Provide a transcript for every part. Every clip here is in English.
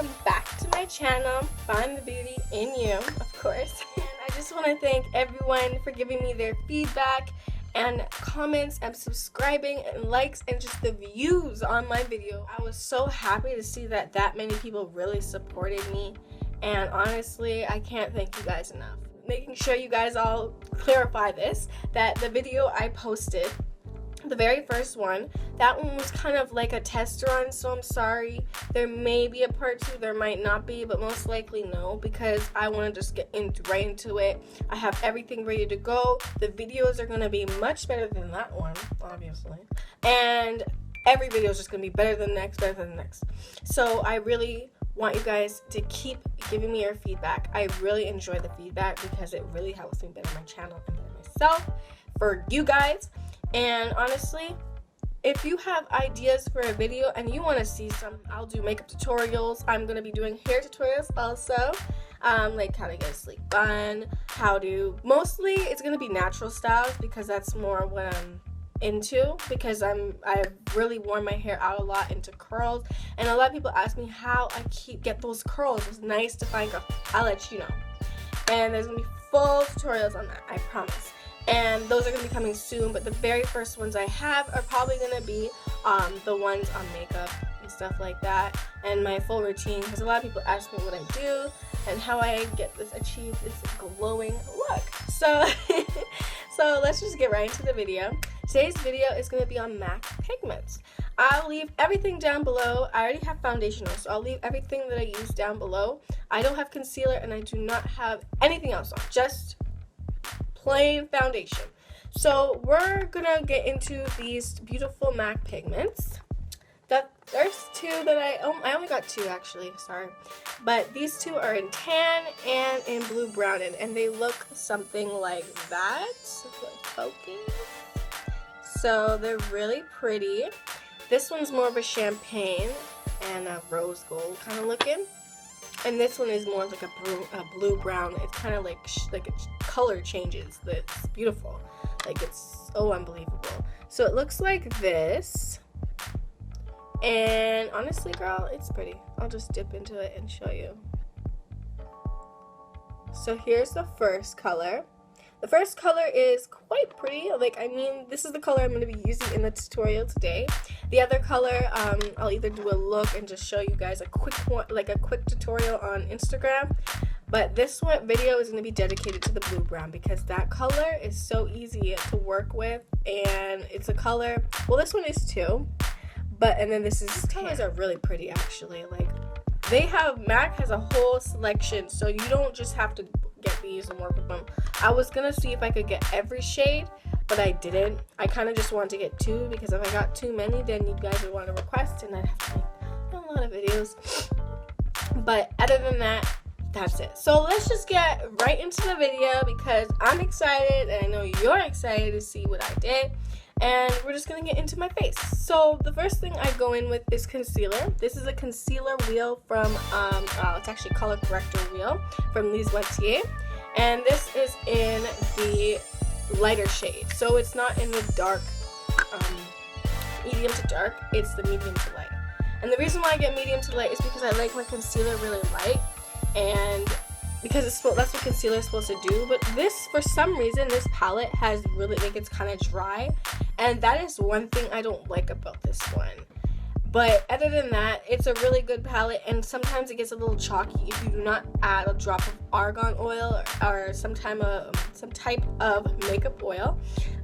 welcome back to my channel. Find the beauty in you, of course. And I just want to thank everyone for giving me their feedback and comments and subscribing and likes and just the views on my video. I was so happy to see that many people really supported me, and honestly, I can't thank you guys enough. Making sure you guys all clarify this, that the video I posted, the very first one, that one was kind of like a test run, so I'm sorry. There may be a part 2, there might not be, but most likely no, because I want to just get right into it. I have everything ready to go. The videos are going to be much better than that one, obviously. And every video is just going to be better than the next, better than the next. So I really want you guys to keep giving me your feedback. I really enjoy the feedback because it really helps me better my channel and better myself for you guys. And honestly, if you have ideas for a video and you want to see some, I'll do makeup tutorials. I'm going to be doing hair tutorials also, like how to get a sleek bun, mostly it's going to be natural styles because that's more what I'm into, because I've really worn my hair out a lot into curls, and a lot of people ask me how I get those curls. It's nice to find girl. I'll let you know. And there's going to be full tutorials on that, I promise. And those are going to be coming soon, but the very first ones I have are probably going to be the ones on makeup and stuff like that, and my full routine, because a lot of people ask me what I do and how I achieve this glowing look. So so let's just get right into the video. Today's video is going to be on MAC pigments. I'll leave everything down below. I already have foundation on, so I'll leave everything that I use down below. I don't have concealer and I do not have anything else on, just plain foundation. So we're gonna get into these beautiful MAC pigments. There's two that I only got two actually, sorry, but these two are in tan and in blue brownin, and they look something like that. Focus. So they're really pretty. This one's more of a champagne and a rose gold kind of looking, and this one is more like a blue brown. It's kind of like its color changes. That's beautiful. Like, it's so unbelievable. So it looks like this, and honestly, girl, it's pretty. I'll just dip into it and show you. So here's the first color. The first color is quite pretty. Like, I mean, this is the color I'm going to be using in the tutorial today. The other color, I'll either do a look and just show you guys a quick one, like a quick tutorial on Instagram. But this video is going to be dedicated to the blue brown because that color is so easy to work with, and it's a color. Well, this one is too, and then these colors are really pretty actually. Like, MAC has a whole selection, so you don't just have to get these and work with them. I was gonna see if I could get every shade, but I didn't. I kind of just wanted to get two, because if I got too many, then you guys would want to request and I'd have to make a lot of videos. But other than that, that's it. So let's just get right into the video because I'm excited and I know you're excited to see what I did. And we're just going to get into my face. So the first thing I go in with is concealer. This is a concealer wheel from, it's actually color corrector wheel from Lise Watier. And this is in the lighter shade. So it's not in the dark, medium to dark. It's the medium to light. And the reason why I get medium to light is because I like my concealer really light. And because that's what concealer is supposed to do. But this, for some reason, this palette has really, like, it's kind of dry, and that is one thing I don't like about this one. But other than that, it's a really good palette, and sometimes it gets a little chalky if you do not add a drop of argan oil or some type of makeup oil.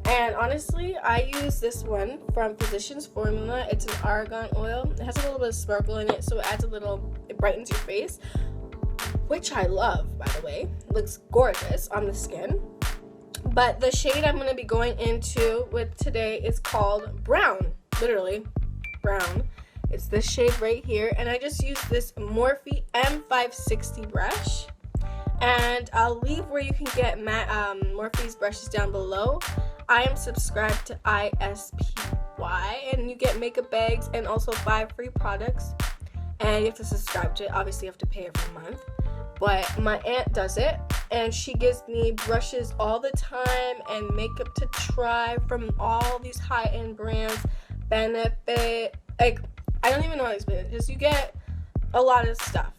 And honestly, I use this one from Physicians Formula. It's an argan oil. It has a little bit of sparkle in it, so it brightens your face, which I love, by the way. It looks gorgeous on the skin. But the shade I'm going to be going into with today is called Brown. Literally, Brown. It's this shade right here. And I just use this Morphe M560 brush. And I'll leave where you can get Morphe's brushes down below. I am subscribed to ISPY, and you get makeup bags and also 5 free products. And you have to subscribe to it. Obviously, you have to pay every month. But my aunt does it, and she gives me brushes all the time and makeup to try from all these high-end brands. Benefit, like, I don't even know how to explain it. Just you get a lot of stuff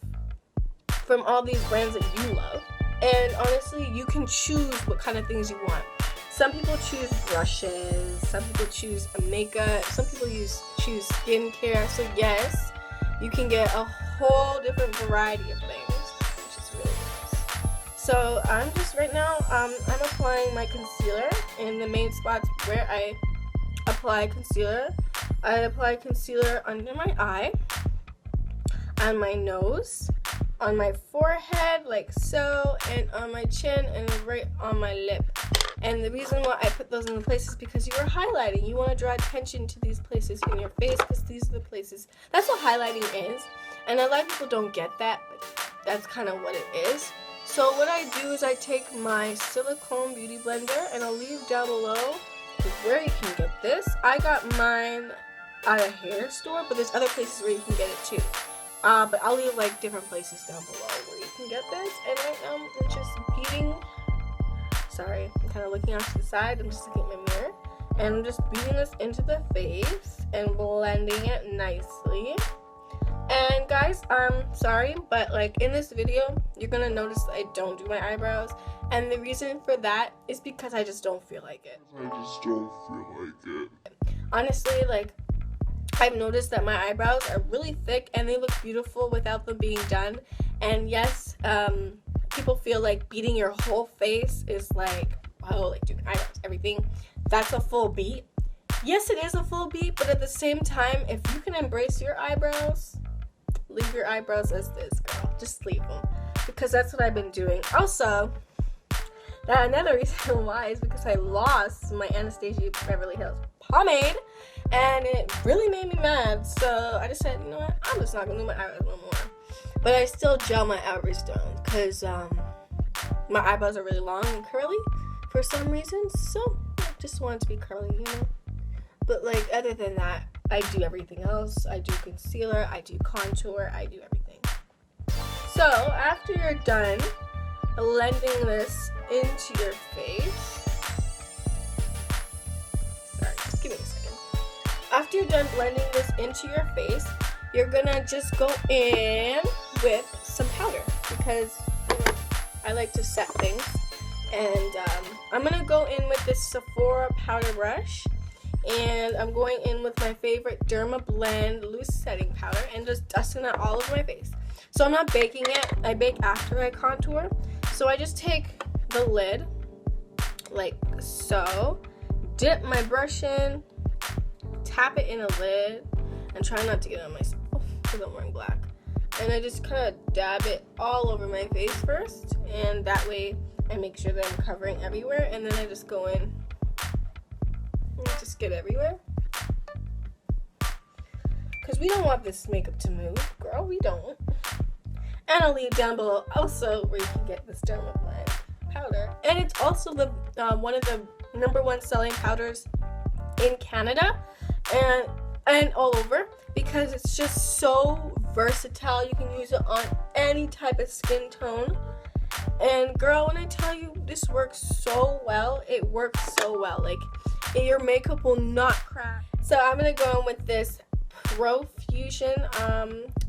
from all these brands that you love. And honestly, you can choose what kind of things you want. Some people choose brushes, some people choose makeup, some people choose skincare. So yes, you can get a whole different variety of things, which is really nice. So I'm just right now, I'm applying my concealer in the main spots where I apply concealer. I apply concealer under my eye, on my nose, on my forehead like so, and on my chin, and right on my lip. And the reason why I put those in the places is because you are highlighting. You want to draw attention to these places in your face because these are the places. That's what highlighting is. And a lot of people don't get that, but that's kind of what it is. So what I do is I take my silicone beauty blender, and I'll leave down below where you can get this. I got mine at a hair store, but there's other places where you can get it too. But I'll leave like different places down below where you can get this. And right now I'm just beating. Sorry, I'm kind of looking off to the side. I'm just looking at my mirror, and I'm just beating this into the face and blending it nicely. And guys, I'm sorry, but like in this video, you're gonna notice that I don't do my eyebrows, and the reason for that is because I just don't feel like it. Honestly, like, I've noticed that my eyebrows are really thick and they look beautiful without them being done. And yes, people feel like beating your whole face is like, oh, like doing eyebrows, everything. That's a full beat. Yes, it is a full beat, but at the same time, if you can embrace your eyebrows, leave your eyebrows as this, girl. Just leave them, because that's what I've been doing. Also, another reason why is because I lost my Anastasia Beverly Hills pomade, and it really made me mad. So I just said, you know what, I'm just not gonna do my eyebrows no more. But I still gel my eyebrows down because my eyebrows are really long and curly for some reason. So I just want it to be curly, you know. But like other than that, I do everything else. I do concealer, I do contour, I do everything. So after you're done blending this into your face, sorry, just give me a second. After you're done blending this into your face, you're gonna just go in with some powder, because you know, I like to set things. And I'm gonna go in with this Sephora powder brush, and I'm going in with my favorite Derma Blend loose setting powder and just dusting it all over my face. So I'm not baking it, I bake after I contour. So I just take the lid like so, dip my brush in, tap it in a lid, and try not to get it on myself because I'm wearing black. And I just kind of dab it all over my face first, and that way I make sure that I'm covering everywhere, and then I just go in and just get everywhere. Because we don't want this makeup to move, girl, we don't. And I'll leave down below also where you can get this Derma Blend powder. And it's also the one of the #1 selling powders in Canada and all over, because it's just so versatile. You can use it on any type of skin tone. And girl, when I tell you this works so well, it works so well. Like, your makeup will not crack. So I'm gonna go in with this Profusion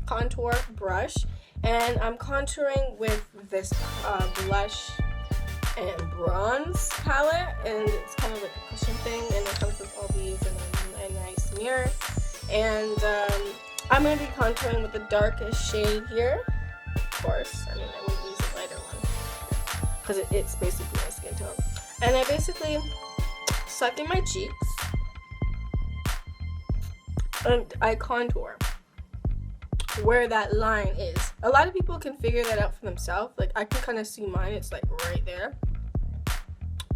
contour brush, and I'm contouring with this blush and bronze palette, and it's kind of like a cushion thing, and it comes with all these and a nice mirror. And I'm going to be contouring with the darkest shade here. Of course, I mean, I wouldn't use a lighter one because it's basically my skin tone. And I basically suck in my cheeks and I contour where that line is. A lot of people can figure that out for themselves. Like, I can kind of see mine. It's like right there.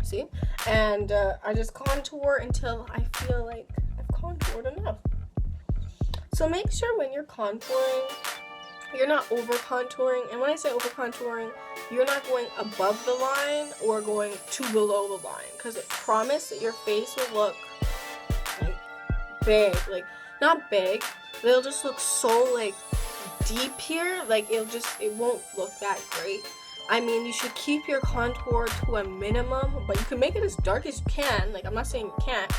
See? And I just contour until I feel like I've contoured enough. So make sure when you're contouring, you're not over contouring. And when I say over contouring, you're not going above the line or going too below the line, because I promise that your face will look like big. Like, not big, but it'll just look so like deep here. Like, it won't look that great. I mean, you should keep your contour to a minimum, but you can make it as dark as you can. Like, I'm not saying you can't,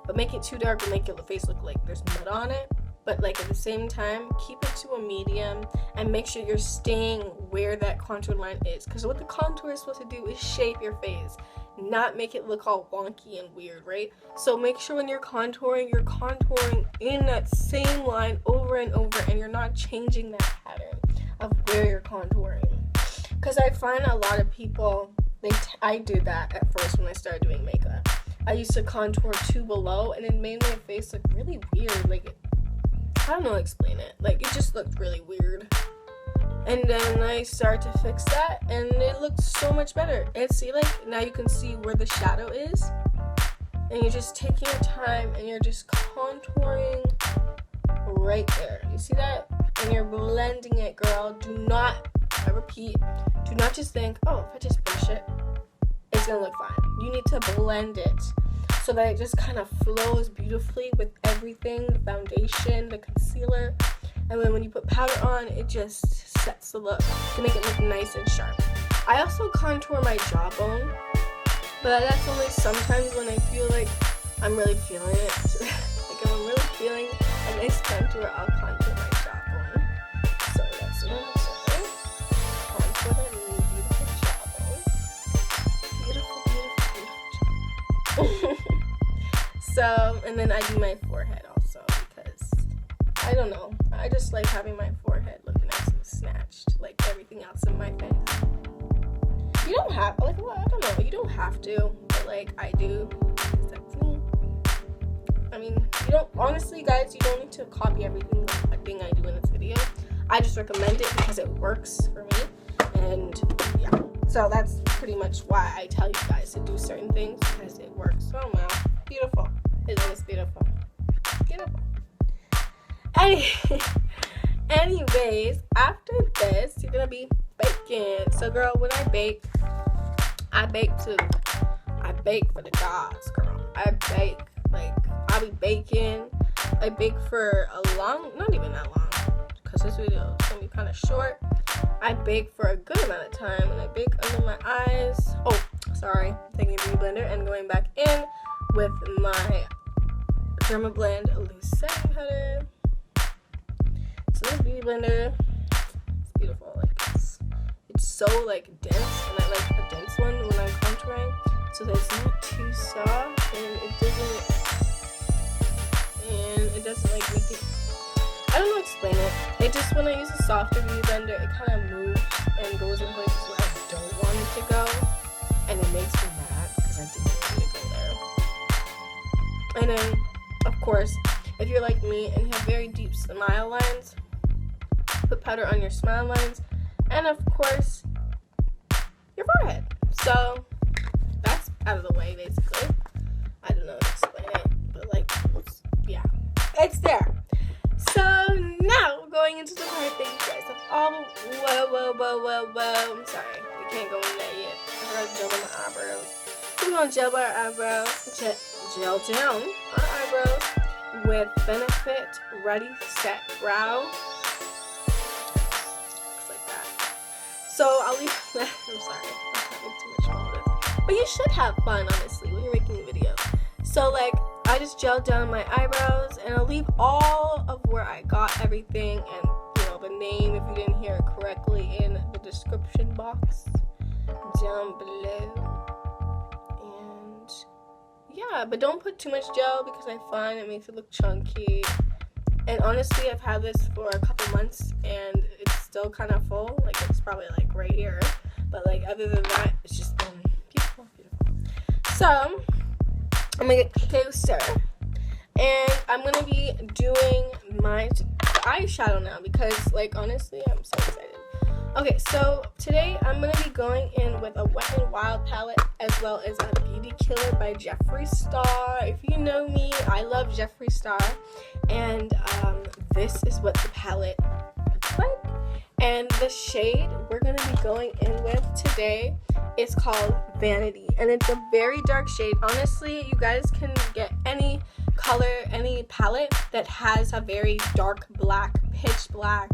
but make it too dark will make your face look like there's mud on it. but like at the same time, keep it to a medium and make sure you're staying where that contour line is, because what the contour is supposed to do is shape your face, not make it look all wonky and weird, right? So make sure when you're contouring in that same line over and over, and you're not changing that pattern of where you're contouring. Because I find a lot of people, I did that at first when I started doing makeup. I used to contour too below, and it made my face look really weird. Like, I don't know how to explain it. Like, it just looked really weird. And then I started to fix that, and it looked so much better. And see, like, now you can see where the shadow is. And you're just taking your time, and you're just contouring right there. You see that? And you're blending it, girl. Do not, I repeat, do not just think, oh, if I just brush it, it's gonna look fine. You need to blend it so that it just kind of flows beautifully with everything, the foundation, the concealer, and then when you put powder on, it just sets the look to make it look nice and sharp. I also contour my jawbone, but that's only sometimes when I feel like I'm really feeling it. Like if I'm really feeling a nice contour, I'll contour my jawbone. So that's what I'm doing. Contour that beautiful jawbone. Beautiful, beautiful, beautiful. So, and then I do my forehead also, because I don't know, I just like having my forehead look nice and snatched like everything else in my face. You don't have, like, well, I don't know, you don't have to, but like I do, because that's me. I mean, you don't, honestly guys, you don't need to copy everything thing I do in this video. I just recommend it because it works for me, and yeah. So that's pretty much why I tell you guys to do certain things, because it works. Oh wow, beautiful. Isn't this beautiful? Beautiful. Anyways, after this, you're gonna be baking. So girl, when I bake for the gods, girl. I bake, like, I'll be baking. I bake for a long, not even that long, because this video is gonna be kind of short. I bake for a good amount of time, and I bake under my eyes. Oh, sorry, taking a beauty blender and going back in with my Derma Blend loose setting powder. So this beauty blender, it's beautiful. Like it's so like dense, and I like a dense one when I'm contouring, so that it's not too soft, and it doesn't like make it. I don't know how to explain it. It just, when I use a softer beauty blender, it kind of moves and goes in places where I don't want it to go, and it makes me mad because I didn't want it to go there. And then, of course, if you're like me and you have very deep smile lines, put powder on your smile lines, and of course, your forehead. So that's out of the way, basically. I don't know how to explain it, but like, yeah, it's there. So now we're going into the part that you guys have all. Whoa. I'm sorry, we can't go in that yet. I gotta gel on my eyebrows. We're gonna gel our eyebrows, gel down our eyebrows with Benefit Ready Set Brow. Looks like that. So I'll leave that. I'm sorry, I'm having too much fun with it. But you should have fun, honestly, when you're making a video. So like, I just gelled down my eyebrows, and I'll leave all of where I got everything, and you know, the name, if you didn't hear it correctly, in the description box down below. And yeah, but don't put too much gel, because I find it makes it look chunky. And honestly, I've had this for a couple months, and it's still kind of full. Like, it's probably like right here, but like other than that, it's just been beautiful. So I'm gonna get closer, and I'm gonna be doing my eyeshadow now, because like, honestly, I'm so excited. Okay, so today I'm gonna be going in with a Wet n Wild palette, as well as a Beauty Killer by Jeffree Star. If you know me, I love Jeffree Star, and this is what the palette looks like. And the shade we're gonna be going in with today is called Vanity, and it's a very dark shade. Honestly, you guys can get any color, any palette that has a very dark black, pitch black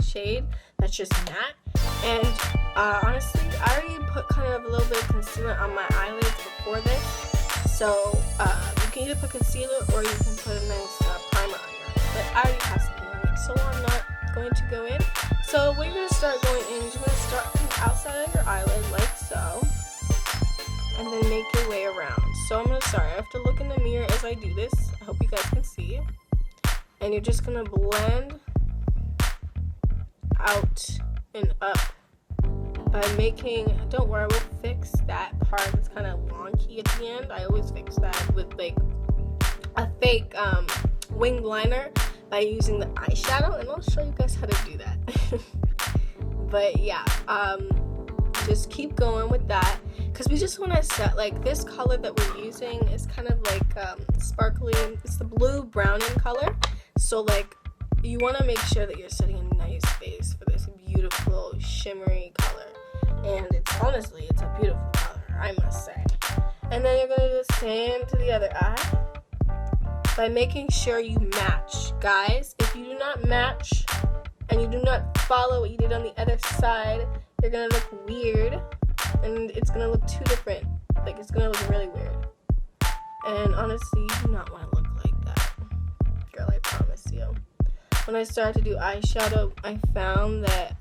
shade that's just matte. And honestly, I already put kind of a little bit of concealer on my eyelids before this, so you can either put concealer or you can put a nice primer on your eyes. But I already have something on it, so I'm not going to go in. So what you're going to start going in is you're going to start from the outside of your eyelid like so, and then make your way around. So I'm going to start. I have to look in the mirror as I do this. I hope you guys can see. And you're just going to blend out and up by making, don't worry, we'll fix that part that's kind of wonky at the end. I always fix that with like a fake winged liner by using the eyeshadow, and I'll show you guys how to do that. But yeah, just keep going with that, because we just want to set, like, this color that we're using is kind of like sparkly. It's the blue browning color, so like you want to make sure that you're setting a nice base for this beautiful shimmery color, and it's honestly, it's a beautiful color, I must say. And then you're going to do the same to the other eye by making sure you match. Guys, if you do not match and you do not follow what you did on the other side, you're going to look weird, and it's going to look too different. Like, it's going to look really weird. And honestly, you do not want to look like that. Girl, I promise you. When I started to do eyeshadow, I found that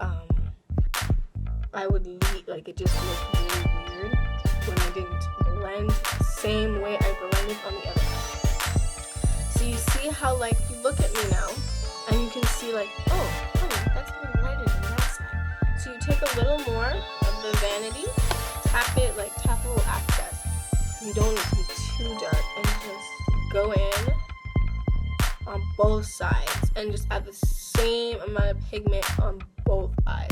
I would like, it just looked really weird when I didn't blend the same way I blended on the other eye. So you see how, like, you look at me now and you can see, like, oh, honey, that's a little lighter than that side. So you take a little more of the Vanity, tap it, like tap a little access. You don't need to be too dark, and just go in on both sides and just add the same amount of pigment on both eyes.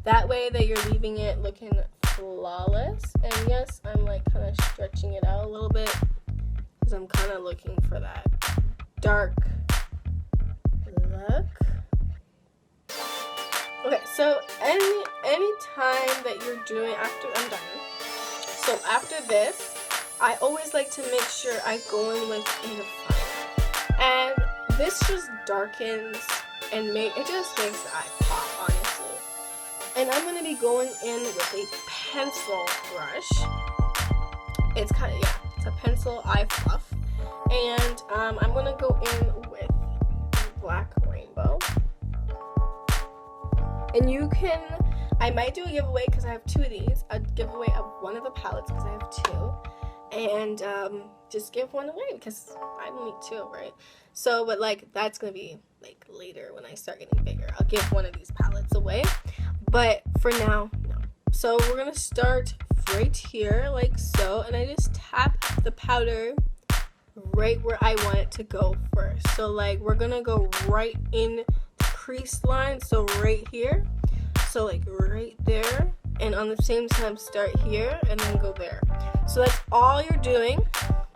That way that you're leaving it looking flawless. And yes, I'm like kind of stretching it out a little bit because I'm kind of looking for that dark look. Okay, so any time that you're doing, after I'm done, so after this, I always like to make sure I go in with a definer, and this just darkens and it just makes the eye pop, honestly. And I'm going to be going in with a pencil brush. It's kind of, yeah, it's a pencil eye fluff. And I'm going to go in with Black Rainbow. And you can, I might do a giveaway because I have two of these. A giveaway of one of the palettes because I have two. And just give one away because I only need two, right? So, but like, that's going to be like later when I start getting bigger. I'll give one of these palettes away. But for now, no. So we're going to start right here like so. And I just tap the powder right where I want it to go first. So like, we're going to go right in the crease line. So right here. So like right there. And on the same time, start here and then go there. So that's all you're doing.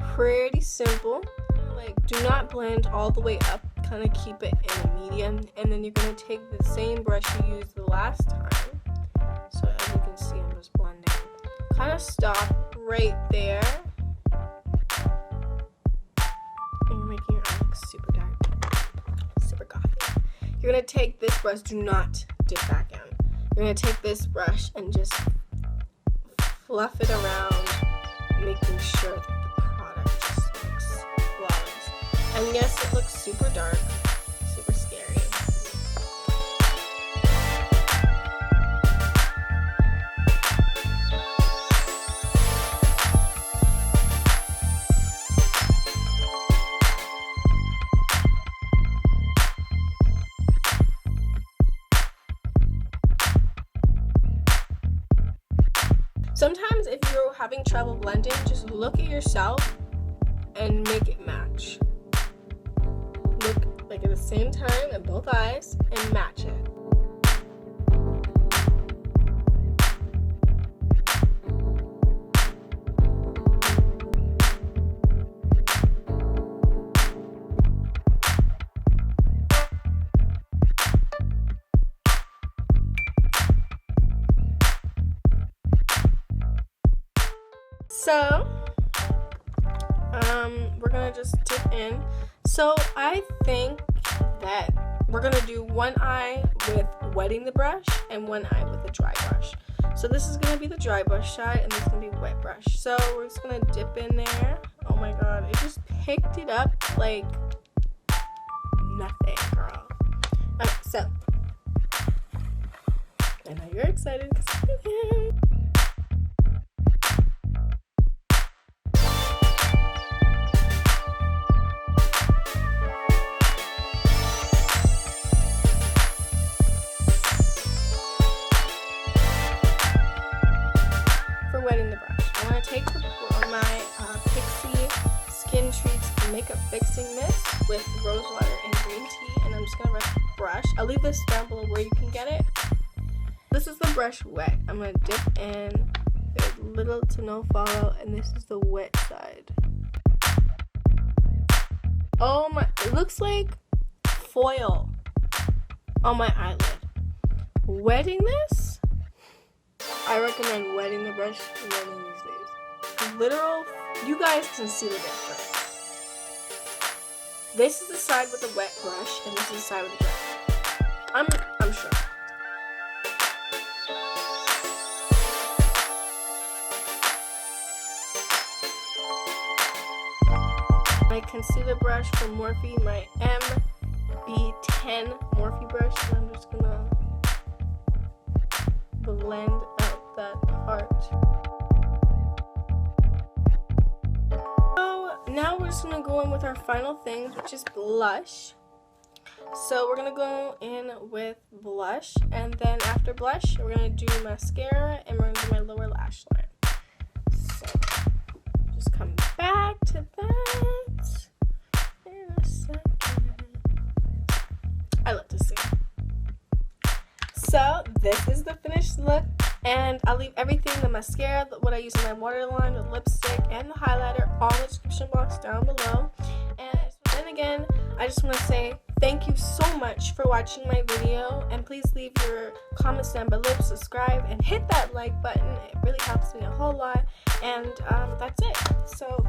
Pretty simple. Like, do not blend all the way up. Kind of keep it in a medium. And then you're going to take the same brush you used the last time. So as you can see, I'm just blending. Kind of stop right there. And you're making your eye look super dark. Super gothic. You're going to take this brush. Do not dip back in. You're going to take this brush and just fluff it around, making sure that the product just looks flawless. And yes, it looks super dark, super scary. Sometimes if you're having trouble blending, just look at yourself and make it match. Look like at the same time at both eyes and match it. So, we're gonna just dip in. So I think that we're gonna do one eye with wetting the brush and one eye with a dry brush. So this is gonna be the dry brush side and this is gonna be wet brush. So we're just gonna dip in there. Oh my god, it just picked it up like nothing, girl. Okay, so I know you're excited because I am. For wetting the brush, I want to take my Pixi Skintreats makeup fixing mist with rose water and green tea, and I'm just going to brush. I'll leave this down below where you can get it. This is the brush wet. I'm going to dip in. There's little to no fallout, and this is the wet side. Oh my, it looks like foil on my eyelid. Wetting this? I recommend wetting the brush more than these days. Literal, you guys can see the difference. This is the side with the wet brush, and this is the side with the dry. I'm sure. My concealer brush from Morphe, my MB10 Morphe brush, and I'm just gonna blend out that part. So now we're just gonna go in with our final things, which is blush. So we're gonna go in with blush, and then after blush we're gonna do mascara, and we're gonna do my lower lash line. So just come back to that in a second. I love to sing. So this is the finished look, and I'll leave everything, the mascara, what I use in my waterline, the lipstick, and the highlighter all in the description box down below. And then again, I just want to say thank you so much for watching my video, and please leave your comments down below, subscribe, and hit that like button. It really helps me a whole lot, and that's it. So